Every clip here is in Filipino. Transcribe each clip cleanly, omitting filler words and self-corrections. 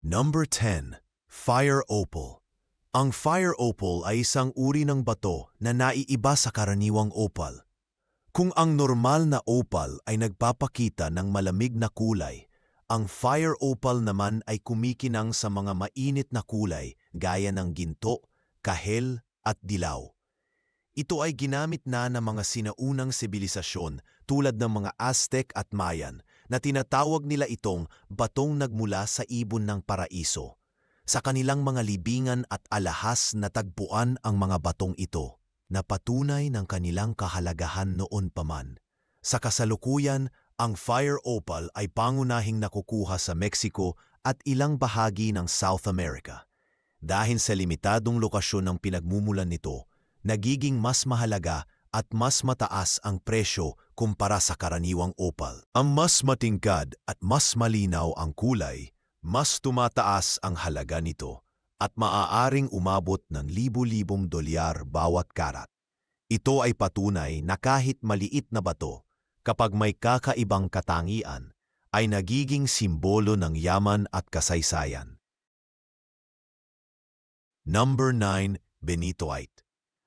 Number 10. Fire Opal. Ang fire opal ay isang uri ng bato na naiiba sa karaniwang opal. Kung ang normal na opal ay nagpapakita ng malamig na kulay, ang fire opal naman ay kumikinang sa mga mainit na kulay gaya ng ginto, kahel at dilaw. Ito ay ginamit na ng mga sinaunang sibilisasyon tulad ng mga Aztec at Mayan na tinatawag nila itong batong nagmula sa ibon ng paraiso. Sa kanilang mga libingan at alahas natagpuan ang mga batong ito na patunay ng kanilang kahalagahan noon pa man. Sa kasalukuyan, ang fire opal ay pangunahing nakukuha sa Mexico at ilang bahagi ng South America. Dahil sa limitadong lokasyon ng pinagmumulan nito, nagiging mas mahalaga at mas mataas ang presyo kumpara sa karaniwang opal. Ang mas matingkad at mas malinaw ang kulay, mas tumataas ang halaga nito at maaaring umabot ng libu-libong dolyar bawat karat. Ito ay patunay na kahit maliit na bato, kapag may kakaibang katangian, ay nagiging simbolo ng yaman at kasaysayan. Number 9. Benitoite.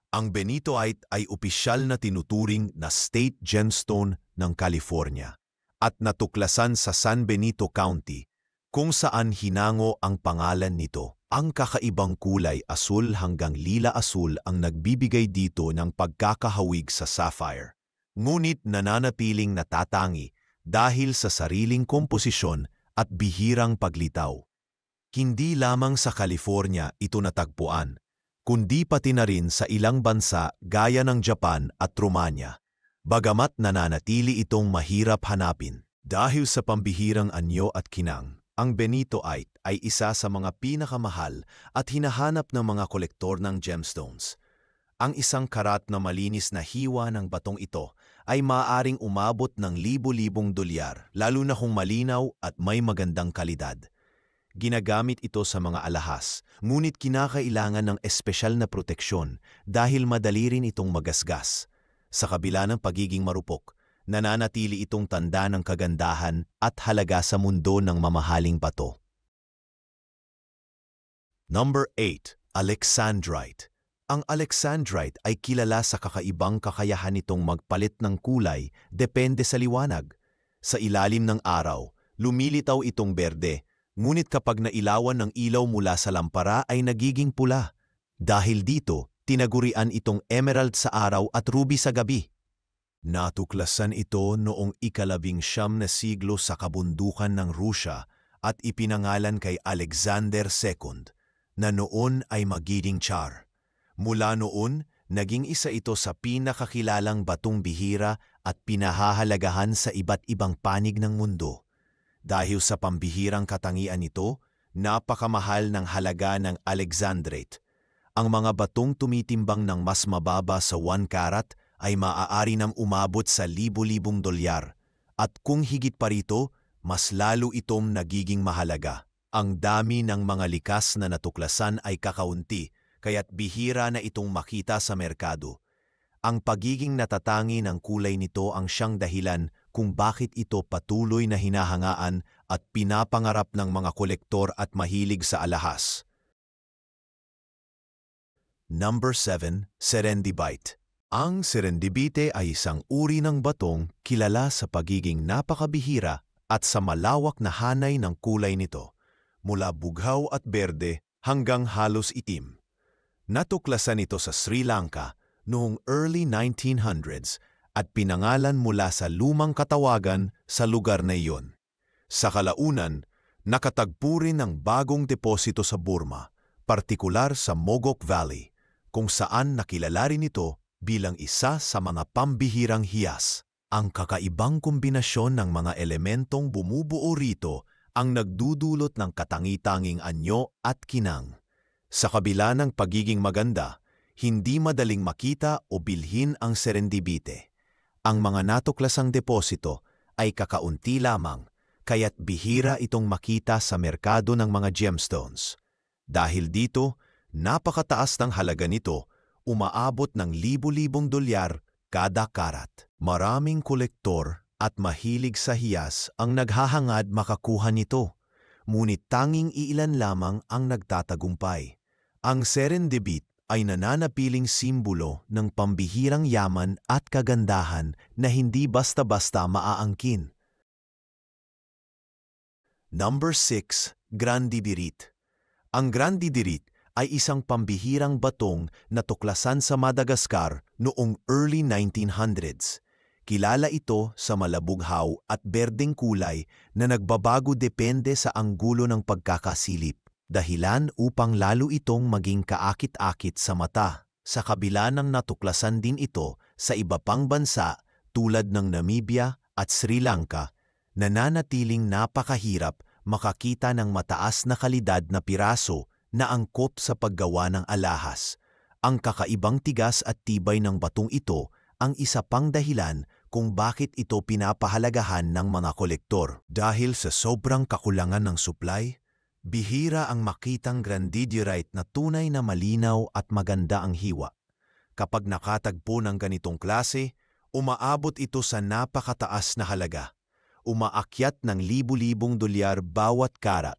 Ang benitoite ay opisyal na tinuturing na state gemstone ng California at natuklasan sa San Benito County, kung saan hinango ang pangalan nito. Ang kakaibang kulay asul hanggang lila-asul ang nagbibigay dito ng pagkakahawig sa sapphire. Ngunit nananatiling natatangi dahil sa sariling komposisyon at bihirang paglitaw. Hindi lamang sa California ito natagpuan, kundi pati na rin sa ilang bansa gaya ng Japan at Romania. Bagamat nananatili itong mahirap hanapin. Dahil sa pambihirang anyo at kinang, ang benitoite ay isa sa mga pinakamahal at hinahanap ng mga kolektor ng gemstones. Ang isang karat na malinis na hiwa ng batong ito ay maaaring umabot ng libu-libong dolyar, lalo na kung malinaw at may magandang kalidad. Ginagamit ito sa mga alahas, ngunit kinakailangan ng espesyal na proteksyon dahil madali rin itong magasgas. Sa kabila ng pagiging marupok, nananatili itong tanda ng kagandahan at halaga sa mundo ng mamahaling bato. Number 8. Alexandrite. Ang alexandrite ay kilala sa kakaibang kakayahan nitong magpalit ng kulay depende sa liwanag. Sa ilalim ng araw, lumilitaw itong berde, ngunit kapag nailawan ng ilaw mula sa lampara ay nagiging pula. Dahil dito, tinagurian itong emerald sa araw at ruby sa gabi. Natuklasan ito noong ika-19 na siglo sa kabundukan ng Rusya at ipinangalan kay Alexander II, na noon ay magiging Tsar. Mula noon, naging isa ito sa pinakakilalang batong bihira at pinahahalagahan sa iba't ibang panig ng mundo. Dahil sa pambihirang katangian nito, napakamahal ng halaga ng alexandrite. Ang mga batong tumitimbang ng mas mababa sa 1 karat ay maaari nang umabot sa libu-libong dolyar. At kung higit pa rito, mas lalo itong nagiging mahalaga. Ang dami ng mga likas na natuklasan ay kakaunti, kaya't bihira na itong makita sa merkado. Ang pagiging natatangi ng kulay nito ang siyang dahilan kung bakit ito patuloy na hinahangaan at pinapangarap ng mga kolektor at mahilig sa alahas. Number 7. Serendipite. Ang serendipite ay isang uri ng batong kilala sa pagiging napakabihira at sa malawak na hanay ng kulay nito, mula bughaw at berde hanggang halos itim. Natuklasan ito sa Sri Lanka noong early 1900s at pinangalan mula sa lumang katawagan sa lugar na iyon. Sa kalaunan, nakatagpo rin ng bagong deposito sa Burma, partikular sa Mogok Valley, kung saan nakilala rin ito bilang isa sa mga pambihirang hiyas. Ang kakaibang kombinasyon ng mga elementong bumubuo rito ang nagdudulot ng katangi-tanging anyo at kinang. Sa kabila ng pagiging maganda, hindi madaling makita o bilhin ang serendipite. Ang mga natuklasang deposito ay kakaunti lamang, kaya't bihira itong makita sa merkado ng mga gemstones. Dahil dito, napakataas ng halaga nito, umaabot ng libu-libong dolyar kada karat. Maraming kolektor at mahilig sa hiyas ang naghahangad makakuha nito. ngunit tanging iilan lamang ang nagtatagumpay. Ang serendipity ay nananatiling simbolo ng pambihirang yaman at kagandahan na hindi basta-basta maaangkin. Number 6. Grandidirit. Ang grandidirit ay isang pambihirang batong na tuklasan sa Madagascar noong early 1900s. Kilala ito sa malabughaw at berdeng kulay na nagbabago depende sa anggulo ng pagkakasilip, dahilan upang lalo itong maging kaakit-akit sa mata. Sa kabila ng natuklasan din ito sa iba pang bansa tulad ng Namibia at Sri Lanka, nananatiling napakahirap makakita ng mataas na kalidad na piraso na angkop sa paggawa ng alahas. Ang kakaibang tigas at tibay ng batong ito ang isa pang dahilan kung bakit ito pinapahalagahan ng mga kolektor. Dahil sa sobrang kakulangan ng supply, bihira ang makitang grandidiorite na tunay na malinaw at maganda ang hiwa. Kapag nakatagpo ng ganitong klase, umaabot ito sa napakataas na halaga. Umaakyat ng libu-libong dolyar bawat karat.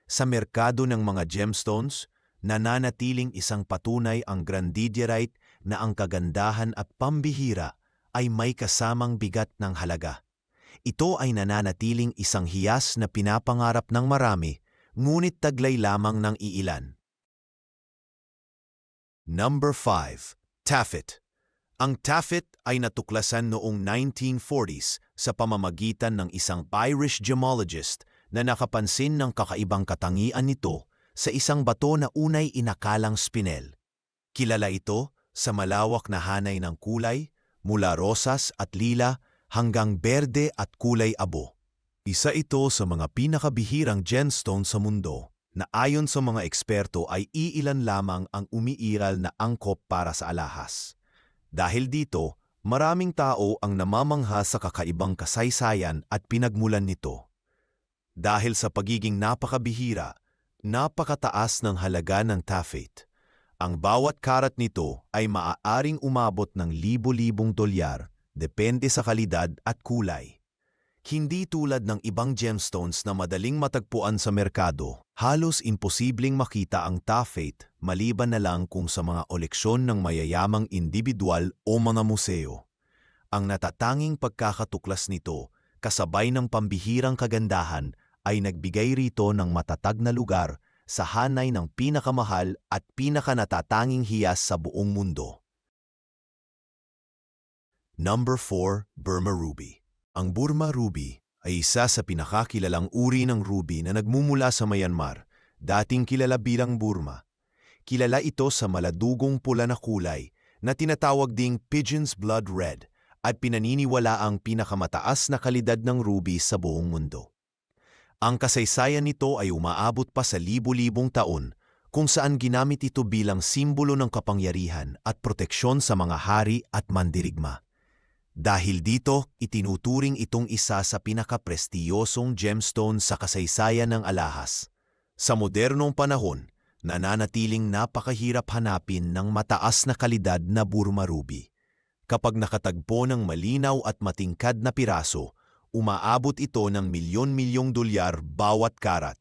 Sa merkado ng mga gemstones, nananatiling isang patunay ang grandidiorite na ang kagandahan at pambihira ay may kasamang bigat ng halaga. Ito ay nananatiling isang hiyas na pinapangarap ng marami, ngunit taglay lamang ng iilan. Number 5. Taffet. Ang taffet ay natuklasan noong 1940s sa pamamagitan ng isang Irish gemologist na nakapansin ng kakaibang katangian nito sa isang bato na unay inakalang spinel. Kilala ito sa malawak na hanay ng kulay, mula rosas at lila hanggang berde at kulay abo. Isa ito sa mga pinakabihirang gemstone sa mundo na ayon sa mga eksperto ay iilan lamang ang umiiral na angkop para sa alahas. Dahil dito, maraming tao ang namamangha sa kakaibang kasaysayan at pinagmulan nito. Dahil sa pagiging napakabihira, napakataas ng halaga ng taffet. Ang bawat karat nito ay maaaring umabot ng libo-libong dolyar, depende sa kalidad at kulay. Hindi tulad ng ibang gemstones na madaling matagpuan sa merkado, halos imposibleng makita ang taffet maliban na lang kung sa mga koleksyon ng mayayamang individual o mga museo. Ang natatanging pagkakatuklas nito, kasabay ng pambihirang kagandahan, ay nagbigay rito ng matatag na lugar sa hanay ng pinakamahal at pinakanatatanging hiyas sa buong mundo. Number 4. Burma Ruby. Ang Burma Ruby ay isa sa pinakakilalang uri ng ruby na nagmumula sa Myanmar, dating kilala bilang Burma. Kilala ito sa maladugong pula na kulay na tinatawag ding Pigeon's Blood Red at pinaniniwala ang pinakamataas na kalidad ng ruby sa buong mundo. Ang kasaysayan nito ay umaabot pa sa libu-libong taon kung saan ginamit ito bilang simbolo ng kapangyarihan at proteksyon sa mga hari at mandirigma. Dahil dito, itinuturing itong isa sa pinakaprestiyosong gemstone sa kasaysayan ng alahas. Sa modernong panahon, nananatiling napakahirap hanapin ng mataas na kalidad na Burma Ruby. Kapag nakatagpo ng malinaw at matingkad na piraso, umaabot ito ng milyon-milyong dolyar bawat karat,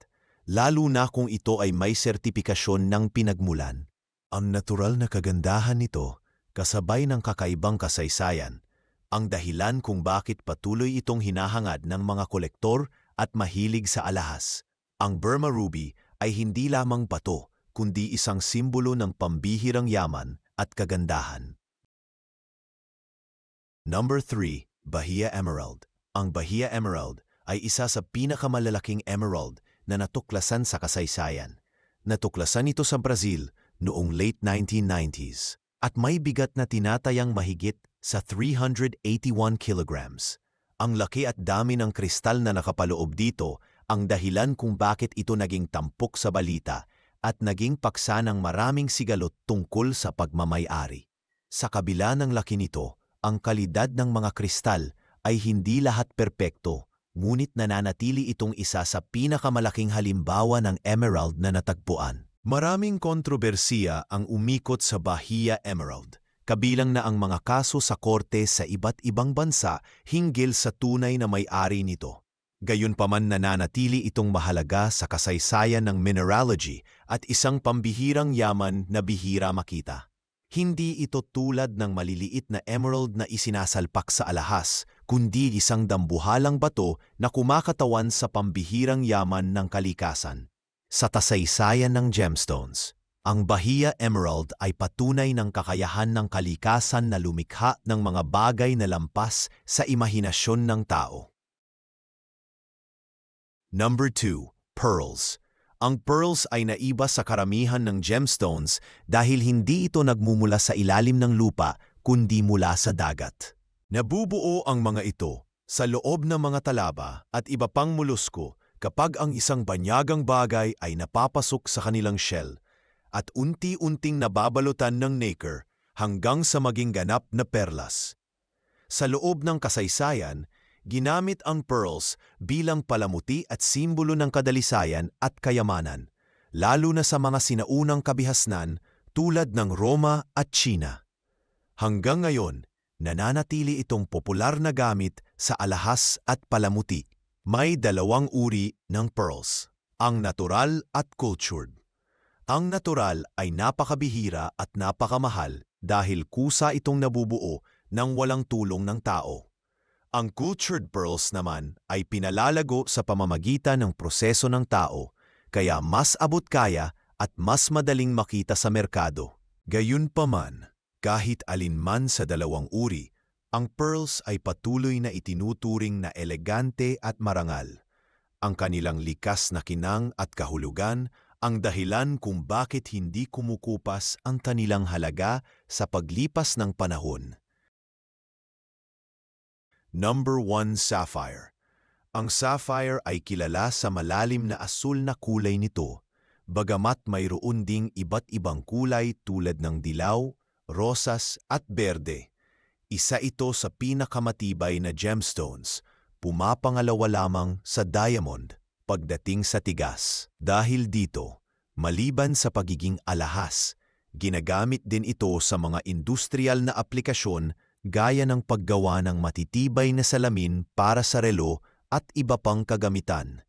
lalo na kung ito ay may sertipikasyon ng pinagmulan. Ang natural na kagandahan nito, kasabay ng kakaibang kasaysayan, ang dahilan kung bakit patuloy itong hinahangad ng mga kolektor at mahilig sa alahas. Ang Burma Ruby ay hindi lamang bato, kundi isang simbolo ng pambihirang yaman at kagandahan. Number 3. Bahia Emerald. Ang Bahia Emerald ay isa sa pinakamalalaking emerald na natuklasan sa kasaysayan. Natuklasan ito sa Brazil noong late 1990s at may bigat na tinatayang mahigit sa 381 kilograms. Ang laki at dami ng kristal na nakapaloob dito ang dahilan kung bakit ito naging tampok sa balita at naging paksa ng maraming sigalot tungkol sa pagmamay-ari. Sa kabila ng laki nito, ang kalidad ng mga kristal ay hindi lahat perpekto, ngunit nananatili itong isa sa pinakamalaking halimbawa ng emerald na natagpuan. Maraming kontrobersiya ang umikot sa Bahia Emerald, kabilang na ang mga kaso sa korte sa iba't ibang bansa hinggil sa tunay na may-ari nito. Gayunpaman nananatili itong mahalaga sa kasaysayan ng mineralogy at isang pambihirang yaman na bihira makita. Hindi ito tulad ng maliliit na emerald na isinasalpak sa alahas, kundi isang dambuhalang bato na kumakatawan sa pambihirang yaman ng kalikasan. Sa kasaysayan ng gemstones, ang Bahia Emerald ay patunay ng kakayahan ng kalikasan na lumikha ng mga bagay na lampas sa imahinasyon ng tao. Number 2. Pearls. Ang pearls ay naiba sa karamihan ng gemstones dahil hindi ito nagmumula sa ilalim ng lupa kundi mula sa dagat. Nabubuo ang mga ito sa loob ng mga talaba at iba pang molusko kapag ang isang banyagang bagay ay napapasok sa kanilang shell at unti-unting nababalutan ng nacre hanggang sa maging ganap na perlas. Sa loob ng kasaysayan, ginamit ang pearls bilang palamuti at simbolo ng kadalisayan at kayamanan, lalo na sa mga sinaunang kabihasnan tulad ng Roma at China. Hanggang ngayon, nananatili itong popular na gamit sa alahas at palamuti. May dalawang uri ng pearls, ang natural at cultured. Ang natural ay napakabihira at napakamahal dahil kusa itong nabubuo ng walang tulong ng tao. Ang cultured pearls naman ay pinalalago sa pamamagitan ng proseso ng tao, kaya mas abot kaya at mas madaling makita sa merkado. Gayunpaman, kahit alinman sa dalawang uri, ang pearls ay patuloy na itinuturing na elegante at marangal. Ang kanilang likas na kinang at kahulugan ang dahilan kung bakit hindi kumukupas ang kanilang halaga sa paglipas ng panahon. Number 1. Sapphire. Ang sapphire ay kilala sa malalim na asul na kulay nito, bagamat mayroon ding iba't ibang kulay tulad ng dilaw, rosas at berde. Isa ito sa pinakamatibay na gemstones, pumapangalawa lamang sa diamond pagdating sa tigas. Dahil dito, maliban sa pagiging alahas, ginagamit din ito sa mga industrial na aplikasyon gaya ng paggawa ng matitibay na salamin para sa relo at iba pang kagamitan.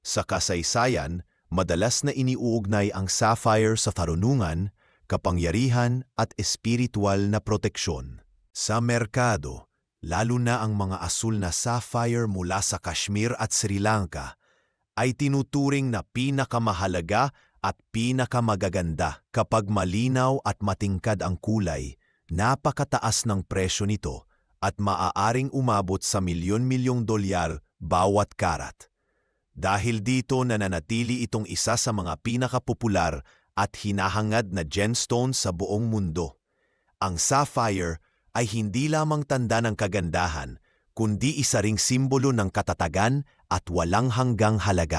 Sa kasaysayan, madalas na iniuugnay ang sapphire sa karunungan, kapangyarihan at espiritual na proteksyon. Sa merkado, lalo na ang mga asul na sapphire mula sa Kashmir at Sri Lanka, ay tinuturing na pinakamahalaga at pinakamagaganda. Kapag malinaw at matingkad ang kulay, napakataas ng presyo nito at maaaring umabot sa milyon-milyong dolyar bawat karat. Dahil dito nananatili itong isa sa mga pinakapopular at hinahangad na gemstone sa buong mundo. Ang sapphire ay hindi lamang tanda ng kagandahan, kundi isa ring simbolo ng katatagan at walang hanggang halaga.